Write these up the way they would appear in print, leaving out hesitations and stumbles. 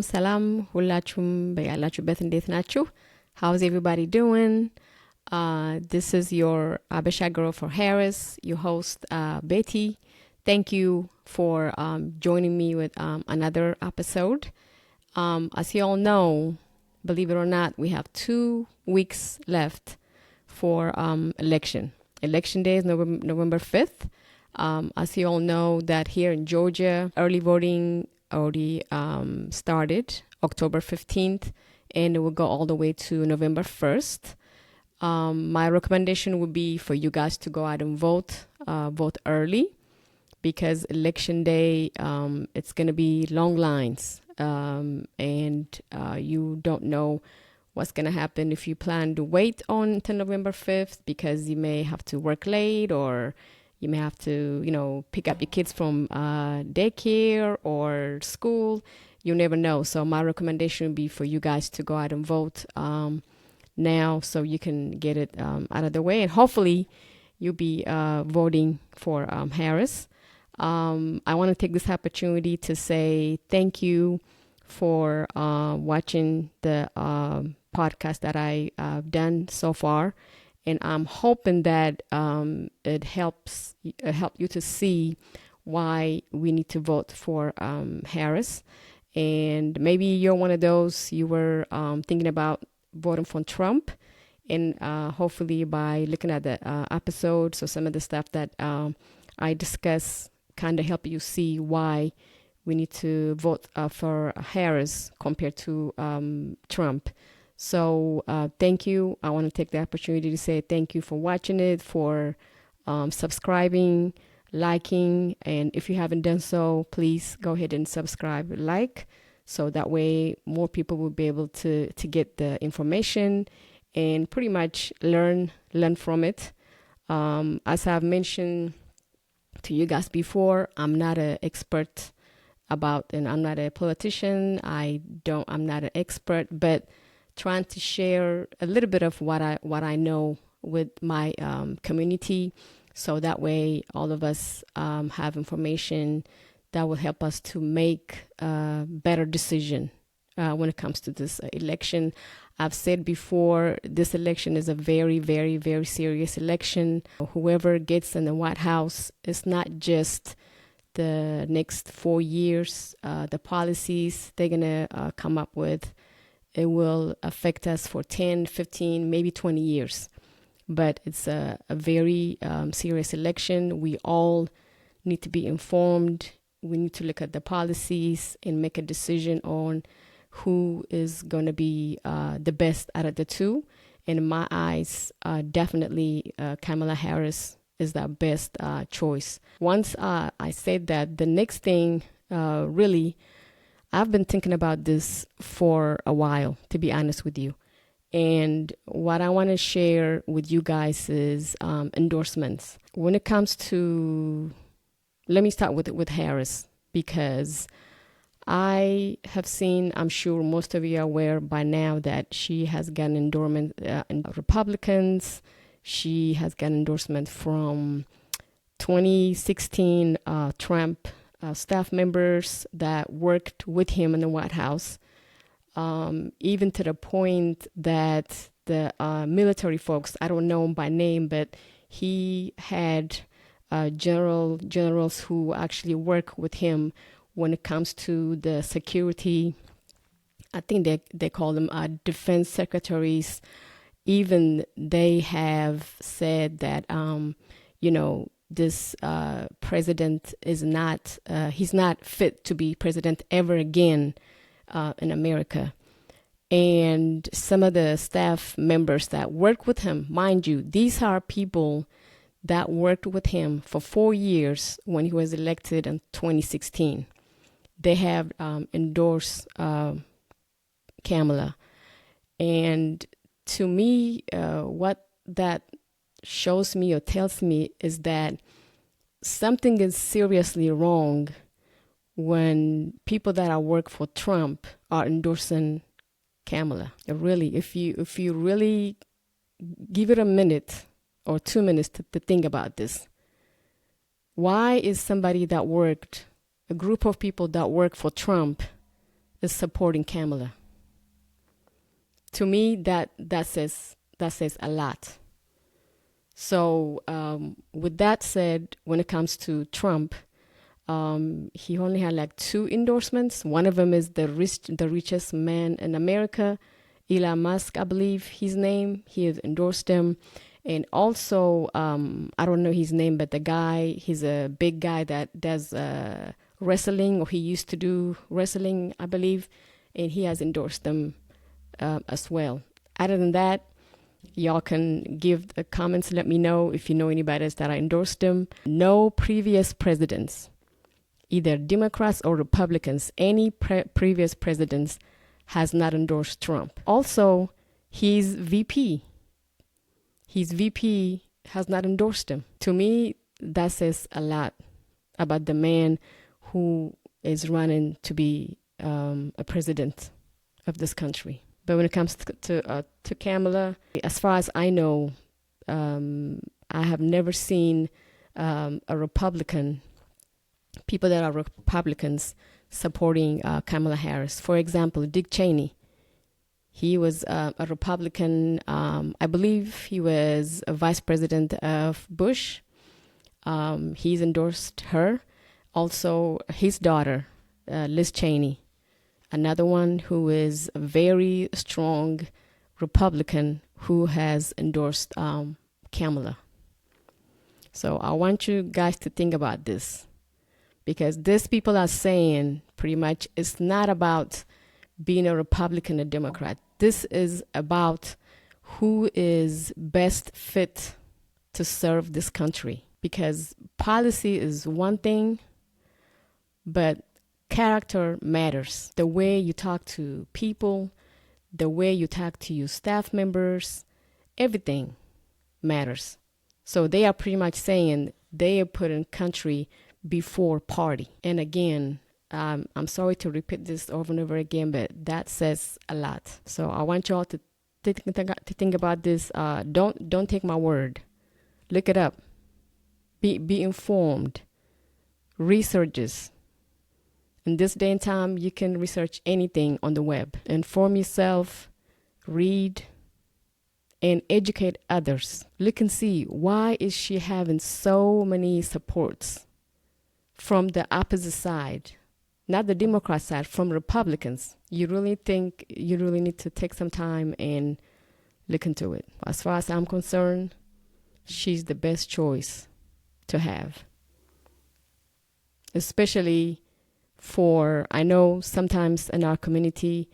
ሰላም ሁላችሁም በያላችሁበት እንዴት ናችሁ? How's everybody doing? This is your Habesha girl for Harris, your host Betty. Thank you for joining me with another episode. As you all know, believe it or not, we have 2 weeks left for election. Election day is November 5th. As you all know, that here in Georgia, early voting already started October 15th, and it will go all the way to November 1st. My recommendation would be for you guys to go out and vote early, because election day, it's going to be long lines, and you don't know what's going to happen if you plan to wait on until November 5th, because you may have to work late, or you may have to, pick up your kids from daycare or school. You never know. So my recommendation would be for you guys to go out and vote now, so you can get it out of the way. And hopefully you'll be voting for Harris. I want to take this opportunity to say thank you for watching the podcast that I've done so far. And I'm hoping that it helps help you to see why we need to vote for Harris. And maybe you're one of those, you were thinking about voting for Trump. And hopefully by looking at the episodes or some of the stuff that I discuss kind of help you see why we need to vote for Harris compared to Trump. So thank you. I want to take the opportunity to say thank you for watching it, for subscribing, liking, and if you haven't done so, please go ahead and subscribe, so that way more people will be able to get the information and pretty much learn from it. As I've mentioned to you guys before, I'm not an expert and I'm not a politician. I'm not an expert, but trying to share a little bit of what I know with my community, so that way all of us have information that will help us to make a better decision when it comes to this election. I've said before, this election is a very, very, very serious election. Whoever gets in the White House, it's not just the next 4 years, the policies they're going to come up with. It will affect us for 10, 15, maybe 20 years. But it's a very serious election. We all need to be informed. We need to look at the policies and make a decision on who is going to be the best out of the two. And in my eyes, definitely Kamala Harris is the best choice. Once I said that, the next thing really, I've been thinking about this for a while, to be honest with you. And what I want to share with you guys is endorsements. When it comes to, let me start with Harris, because I have seen, I'm sure most of you are aware by now, that she has gotten endorsement in Republicans. She has gotten endorsement from 2016 Trump staff members that worked with him in the White House, even to the point that the military folks, I don't know him by name, but he had generals who actually work with him when it comes to the security. I think they call them defense secretaries. Even they have said that, this president is not, he's not fit to be president ever again in America. And some of the staff members that work with him, mind you, these are people that worked with him for 4 years when he was elected in 2016. They have endorsed Kamala. And to me, what that shows me or tells me is that something is seriously wrong when people that are work for Trump are endorsing Kamala. Really, if you really give it a minute or 2 minutes to think about this, why is somebody that worked, a group of people that work for Trump, is supporting Kamala. To me, that says a lot. So with that said, when it comes to Trump, he only had like 2 endorsements. One of them is the richest man in America, Elon Musk, I believe his name. He has endorsed him. And also, I don't know his name, but the guy, he's a big guy that does wrestling, or he used to do wrestling, I believe, and he has endorsed them as well. Other than that, y'all can give the comments, let me know if you know anybody else that I endorsed them. No previous presidents, either Democrats or Republicans, any previous presidents has not endorsed Trump. Also, his VP has not endorsed him. To me, that says a lot about the man who is running to be a president of this country. But when it comes to Kamala, as far as I know, I have never seen a Republican, people that are Republicans supporting Kamala Harris. For example, Dick Cheney. He was a Republican. I believe he was a vice president of Bush. He's endorsed her. Also, his daughter, Liz Cheney, another one who is a very strong Republican who has endorsed Kamala. So I want you guys to think about this, because these people are saying pretty much it's not about being a Republican or Democrat. This is about who is best fit to serve this country. Because policy is one thing, but character matters. The way you talk to people, the way you talk to your staff members, everything matters. So they are pretty much saying they are putting country before party. And again, I'm sorry to repeat this over and over again, but that says a lot. So I want y'all to think about this. Don't take my word. Look it up. Be informed. Researches. In this day and time, you can research anything on the web. Inform yourself, read, and educate others. Look and see, why is she having so many supports from the opposite side? Not the Democrat side, from Republicans. You really need to take some time and look into it. As far as I'm concerned, she's the best choice to have. Especially for, I know sometimes in our community,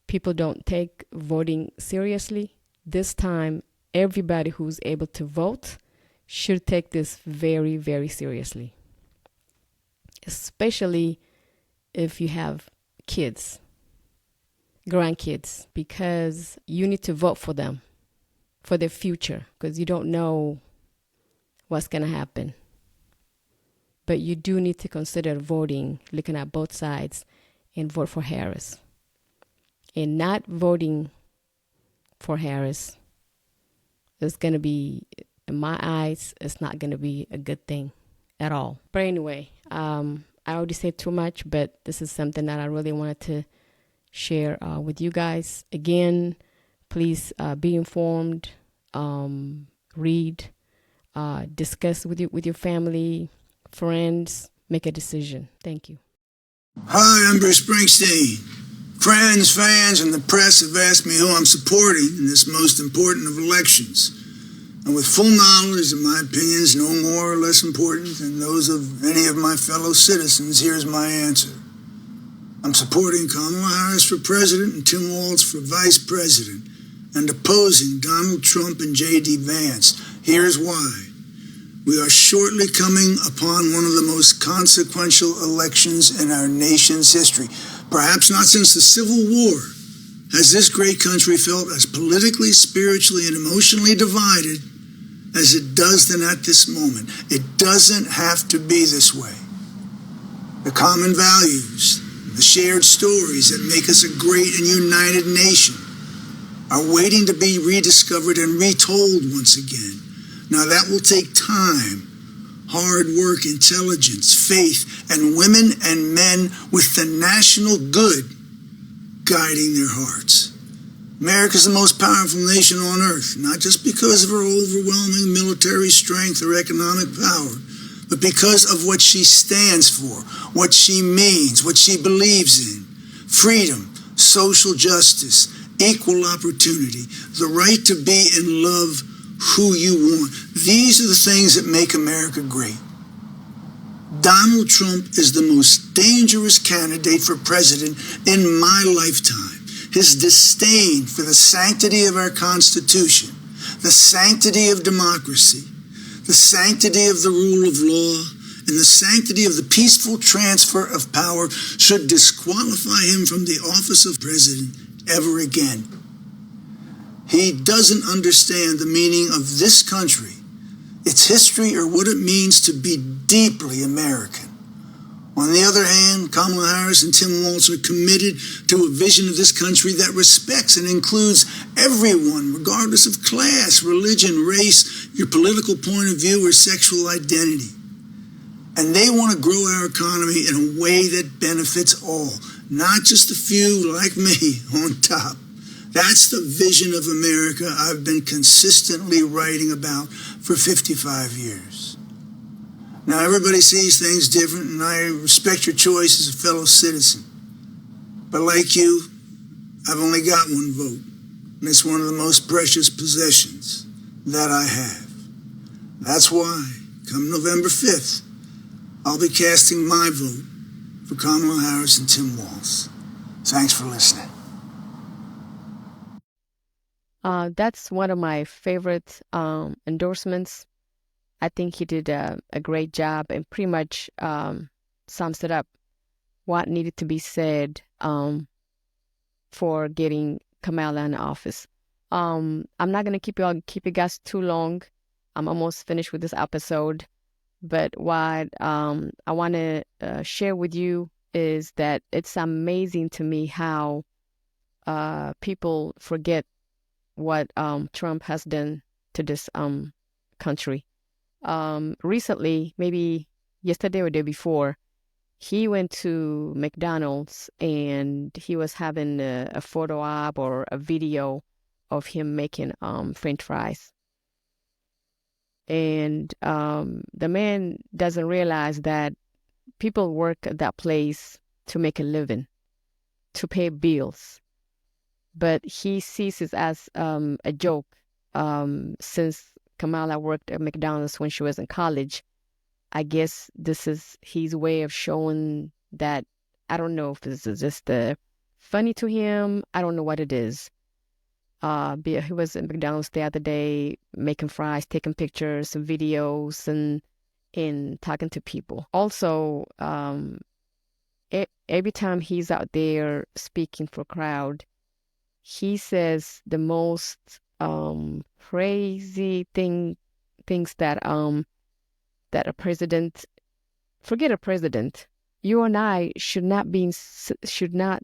people don't take voting seriously. This time, everybody who's able to vote should take this very, very seriously. Especially if you have kids, grandkids, because you need to vote for them, for their future, because you don't know what's going to happen. But you do need to consider voting, looking at both sides, and vote for Harris. And not voting for Harris is going to be, in my eyes, it's not going to be a good thing at all. But anyway, I already said too much, but this is something that I really wanted to share with you guys. Again, please be informed, read, discuss with your family, friends, make a decision. Thank you. Hi, I'm Bruce Springsteen. Friends, fans, and the press have asked me who I'm supporting in this most important of elections. And with full knowledge that my opinions no more or less important than those of any of my fellow citizens, here's my answer. I'm supporting Kamala Harris for president and Tim Walz for vice president, and opposing Donald Trump and J.D. Vance. Here's why. We are shortly coming upon one of the most consequential elections in our nation's history. Perhaps not since the Civil War has this great country felt as politically, spiritually, and emotionally divided as it does then at this moment. It doesn't have to be this way. The common values, the shared stories that make us a great and united nation are waiting to be rediscovered and retold once again. Now that will take time, hard work, intelligence, faith, and women and men with the national good guiding their hearts. America is the most powerful nation on earth, not just because of her overwhelming military strength or economic power, but because of what she stands for, what she means, what she believes in. Freedom, social justice, equal opportunity, the right to be and love who you want. These are the things that make America great. Donald Trump is the most dangerous candidate for president in my lifetime. His disdain for the sanctity of our Constitution, the sanctity of democracy, the sanctity of the rule of law, and the sanctity of the peaceful transfer of power should disqualify him from the office of president ever again. He doesn't understand the meaning of this country, its history, or what it means to be deeply American. On the other hand, Kamala Harris and Tim Walz are committed to a vision of this country that respects and includes everyone, regardless of class, religion, race, your political point of view, or sexual identity. And they want to grow our economy in a way that benefits all, not just a few like me on top. That's the vision of America I've been consistently writing about for 55 years. Now, everybody sees things different, and I respect your choice as a fellow citizen. But like you, I've only got one vote, and it's one of the most precious possessions that I have. That's why, come November 5th, I'll be casting my vote for Kamala Harris and Tim Walz. Thanks for listening. That's one of my favorite endorsements. I think he did a great job and pretty much sums it up what needed to be said for getting Kamala in office. I'm not gonna keep you guys too long. I'm almost finished with this episode, but what I want to share with you is that it's amazing to me how people forget what Trump has done to this country. Recently, maybe yesterday or the day before, he went to McDonald's and he was having a photo op or a video of him making French fries. And the man doesn't realize that people work at that place to make a living, to pay bills. But he sees it as a joke since Kamala worked at McDonald's when she was in college. I guess this is his way of showing that, I don't know if this is just funny to him. I don't know what it is. But he was at McDonald's the other day making fries, taking pictures, some videos, and talking to people. Also, every time he's out there speaking for a crowd, he says the most crazy things that a president, forget a president, you and I should not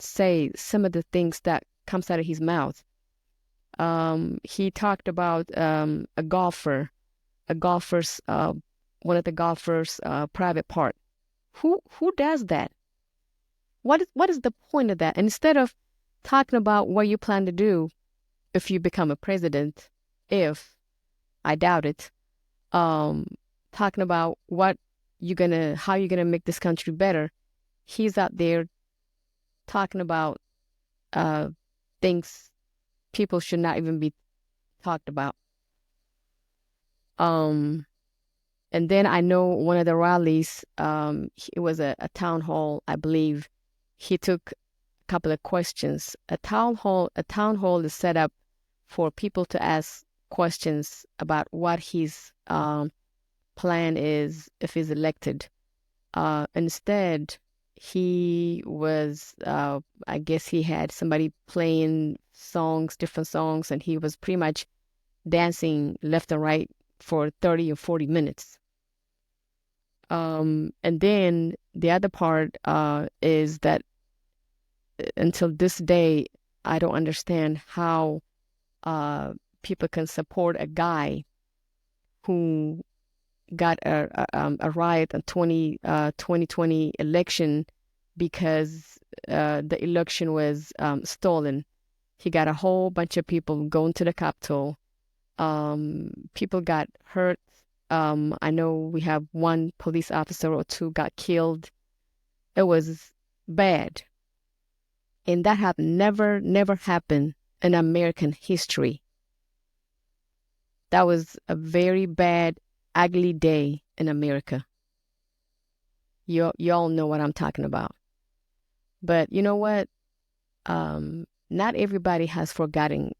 say some of the things that comes out of his mouth. He talked about a golfer's one of the golfers' private part. Who does that? What is the point of that? And instead of talking about what you plan to do if you become a president, if I doubt it, talking about how you're gonna make this country better, he's out there talking about things people should not even be talked about. And then I know one of the rallies, it was a town hall, I believe. He took a couple of questions. A town hall is set up for people to ask questions about what his plan is if he's elected. Instead, he was, I guess he had somebody playing different songs, and he was pretty much dancing left and right for 30 or 40 minutes. And then the other part is that until this day, I don't understand how people can support a guy who got a riot in 2020 election because the election was stolen. He got a whole bunch of people going to the Capitol. People got hurt. I know we have one police officer or two got killed. It was bad. And that had never happened in American history. That was a very bad, ugly day in America. Y'all know what I'm talking about. But you know what? Not everybody has forgotten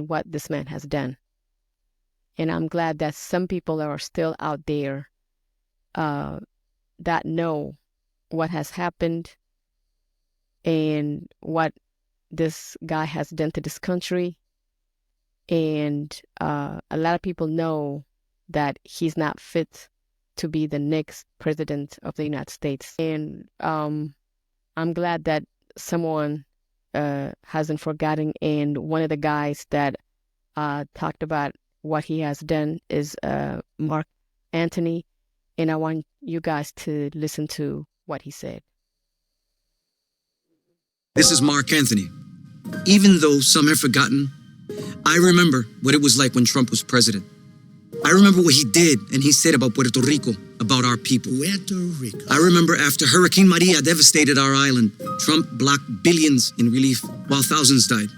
what this man has done. And I'm glad that some people are still out there that know what has happened and what this guy has done to this country. And a lot of people know that he's not fit to be the next president of the United States. And I'm glad that someone hasn't forgotten. And one of the guys that talked about what he has done is Mark Anthony. And I want you guys to listen to what he said. This is Mark Anthony. Even though some have forgotten, I remember what it was like when Trump was president. I remember what he did and he said about Puerto Rico, about our people. Puerto Rico. I remember after Hurricane Maria devastated our island, Trump blocked billions in relief while thousands died.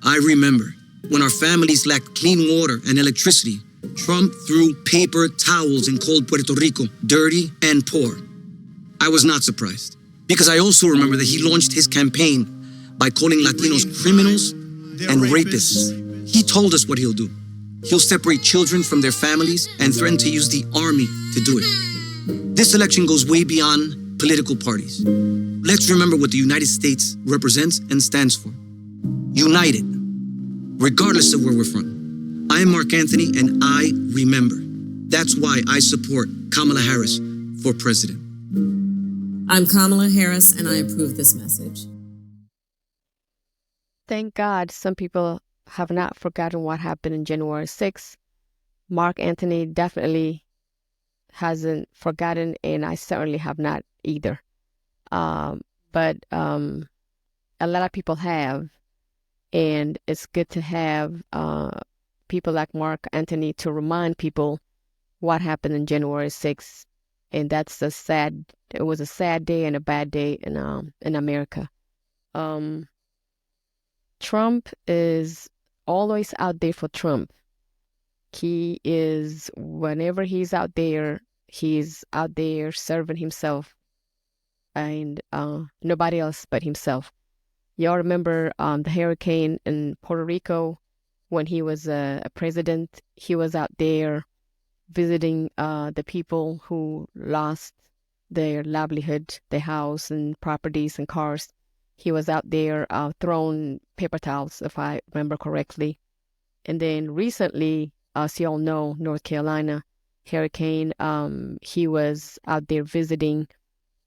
I remember when our families lacked clean water and electricity, Trump threw paper towels and called Puerto Rico dirty and poor. I was not surprised because I also remember that he launched his campaign by calling Latinos criminals and rapists. He told us what he'll do. He'll separate children from their families and threaten to use the army to do it. This election goes way beyond political parties. Let's remember what the United States represents and stands for. United, regardless of where we're from. I am Mark Anthony and I remember. That's why I support Kamala Harris for president. I'm Kamala Harris and I approve this message. Thank God some people have not forgotten what happened on January 6th. Mark Anthony definitely hasn't forgotten, and I certainly have not either. But a lot of people have, and it's good to have people like Mark Anthony to remind people what happened on January 6th. And it was a sad day and a bad day in America. Trump is always out there for Trump. He is, whenever he's out there serving himself and nobody else but himself. Y'all remember the hurricane in Puerto Rico when he was a president? He was out there visiting the people who lost their livelihood, their house and properties and cars. He was out there throwing paper towels, if I remember correctly. And then recently, as you all know, North Carolina hurricane, he was out there visiting.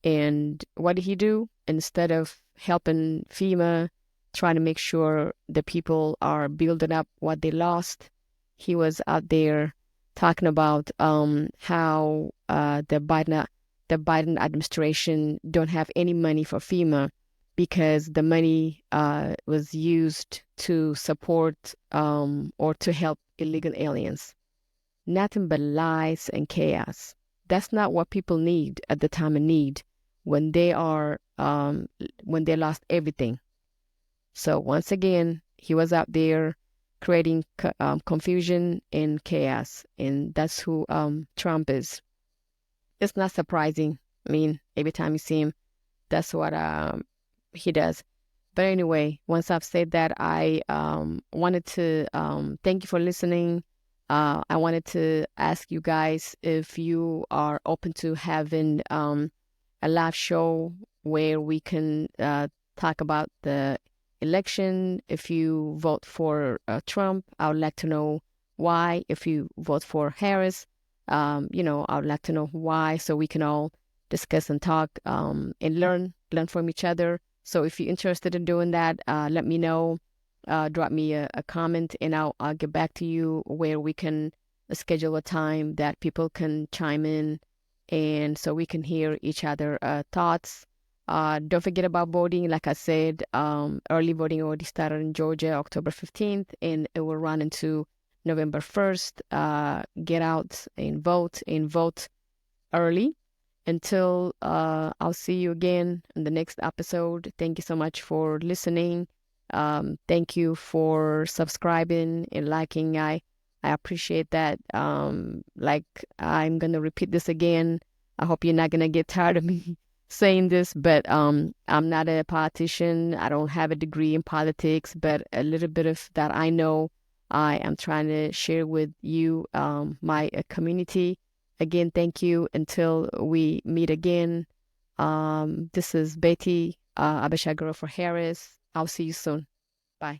And what did he do? Instead of helping FEMA, trying to make sure the people are building up what they lost, he was out there talking about how the Biden administration don't have any money for FEMA because the money was used to support or to help illegal aliens. Nothing but lies and chaos. That's not what people need at the time of need when they lost everything. So once again, he was out there creating confusion and chaos, and that's who Trump is. It's not surprising. I mean, every time you see him, that's what he does. But anyway, once I've said that, I wanted to thank you for listening. I wanted to ask you guys if you are open to having a live show where we can talk about the election. If you vote for Trump, I would like to know why. If you vote for Harris, I would like to know why, so we can all discuss and talk and learn from each other. So if you're interested in doing that, let me know. Drop me a comment, and I'll get back to you where we can schedule a time that people can chime in, and so we can hear each other thoughts. Don't forget about voting. Like I said, early voting already started in Georgia, October 15th, and it will run into November 1st. Get out and vote early. Until I'll see you again in the next episode. Thank you so much for listening. Thank you for subscribing and liking. I appreciate that. Like, I'm gonna repeat this again. I hope you're not gonna get tired of me saying this, but I'm not a politician. I don't have a degree in politics, but a little bit of that I know, I am trying to share with you, my community. Again, thank you. Until we meet again, this is Betty, Habesha Girl for Harris. I'll see you soon. Bye.